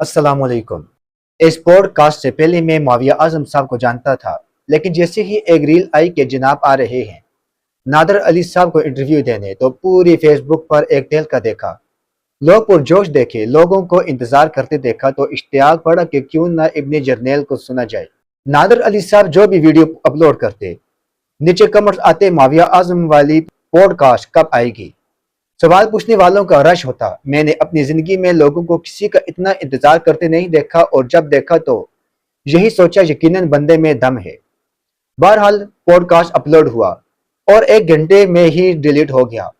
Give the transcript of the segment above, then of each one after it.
अस्सलाम वालेकुम। इस पॉडकास्ट से पहले मैं मुआविया आजम साहब को जानता था, लेकिन जैसे ही एक रील आई कि जनाब आ रहे हैं नादर अली साहब को इंटरव्यू देने, तो पूरी फेसबुक पर एक तहलका देखा। लोग पुरजोश देखे, लोगों को इंतजार करते देखा, तो इश्तियाक बढ़ा कि क्यों ना इब्ने जरनैल को सुना जाए। नादर अली साहब जो भी वीडियो अपलोड करते, नीचे कमेंट्स आते, मुआविया आजम वाली पॉडकास्ट कब आएगी। सवाल पूछने वालों का रश होता। मैंने अपनी जिंदगी में लोगों को किसी का इतना इंतजार करते नहीं देखा, और जब देखा तो यही सोचा यकीनन बंदे में दम है। बहरहाल पॉडकास्ट अपलोड हुआ और 1 घंटे में ही डिलीट हो गया।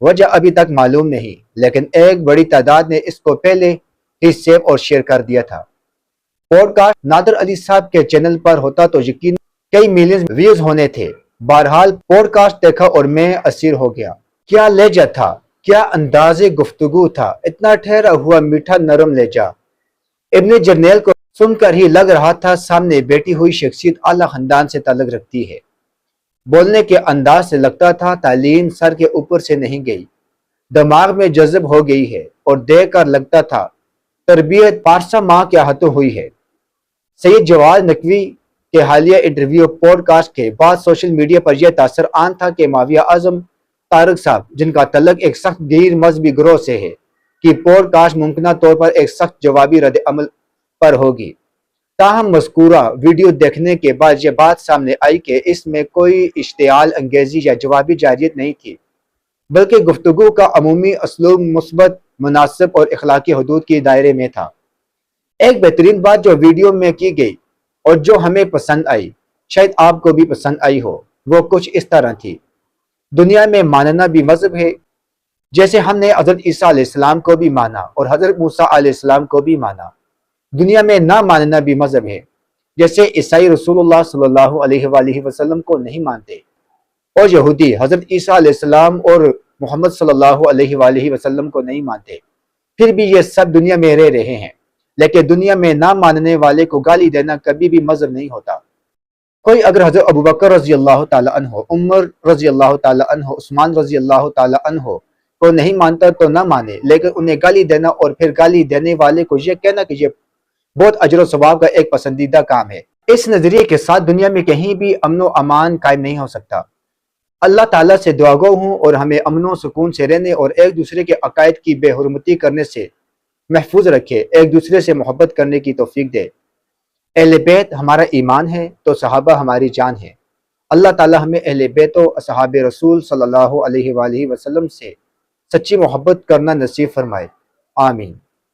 वजह अभी तक मालूम नहीं, लेकिन एक बड़ी तादाद ने इसको पहले ही सेव और शेयर कर दिया था। पॉडकास्ट नादर अली साहब के चैनल पर होता तो यकीन कई मिलियन व्यूज होने थे। बहरहाल पॉडकास्ट देखा और मैं असीर हो गया। क्या लहजा था, क्या अंदाज़े गुफ्तगू था, इतना ठहरा हुआ मीठा नरम लहजा। इब्ने जरनैल को सुनकर ही लग रहा था सामने बैठी हुई शख्सियत आला खानदान से ताल्लुक रखती है। बोलने के अंदाज से लगता था तालीम सर के ऊपर से नहीं गई, दिमाग में जज्ब हो गई है, और देख कर लगता था तरबियत पारसा माँ के हाथों हुई है। सैयद जवाद नकवी के हालिया इंटरव्यू पॉडकास्ट के बाद सोशल मीडिया पर यह तासर आन था कि मुआविया आजम तारक साहब, जिनका तल्लक एक सख्त गैर मजहबी ग्रोह से है, कि पॉडकास्ट मुमकिन तौर पर एक सख्त जवाबी रद्द अमल पर होगी। ताहम मज़कूरा वीडियो देखने के बाद यह बात सामने आई कि इसमें कोई इश्तियाल अंगेजी या जवाबी जारियत नहीं थी, बल्कि गुफ्तगू का अमूमी असलूब मुस्बत, मुनासिब और इखलाकी हदूद के दायरे में था। एक बेहतरीन बात जो वीडियो में की गई और जो हमें पसंद आई, शायद आपको भी पसंद आई हो, वो कुछ इस तरह थी। दुनिया में मानना भी मजहब है। जैसे हमने हजरत ईसा अलैहिस्सलाम को भी माना और हजरत मूसा अलैहिस्सलाम को भी माना, दुनिया में ना मानना भी मजहब है। जैसे ईसाई रसूलुल्लाह सल्लल्लाहु अलैहि वसल्लम को नहीं मानते, और यहूदी हजरत ईसा अलैहिस्सलाम और मोहम्मद सल्लल्लाहु अलैहि वसल्लम को नहीं मानते, फिर भी ये सब दुनिया में रह रहे हैं। लेकिन दुनिया में ना मानने वाले को गाली देना कभी भी मजहब नहीं होता। कोई अगर हज़रत अबू बकर रज़ी अल्लाह ताला अन्हो, उमर रज़ी अल्लाह ताला अन्हो, उस्मान रज़ी अल्लाह ताला अन्हो को नहीं मानता तो ना माने, लेकिन उन्हें गाली देना और फिर गाली देने वाले को यह कहना कि ये बहुत अजर और सवाब का एक पसंदीदा काम है, इस नजरिए के साथ दुनिया में कहीं भी अमन व अमान कायम नहीं हो सकता। अल्लाह ताला से दुआगो हूँ और हमें अमन व सुकून से रहने और एक दूसरे के अकायद की बेहुरमती करने से महफूज रखे, एक दूसरे से मोहब्बत करने की तौफीक दे। अहले बैत हमारा ईमान है तो सहाबा हमारी जान है। अल्लाह ताला हमें अहले बैत व असहाब रसूल सल्लल्लाहु अलैहि वसल्लम से सच्ची मोहब्बत करना नसीब फरमाए। आमीन।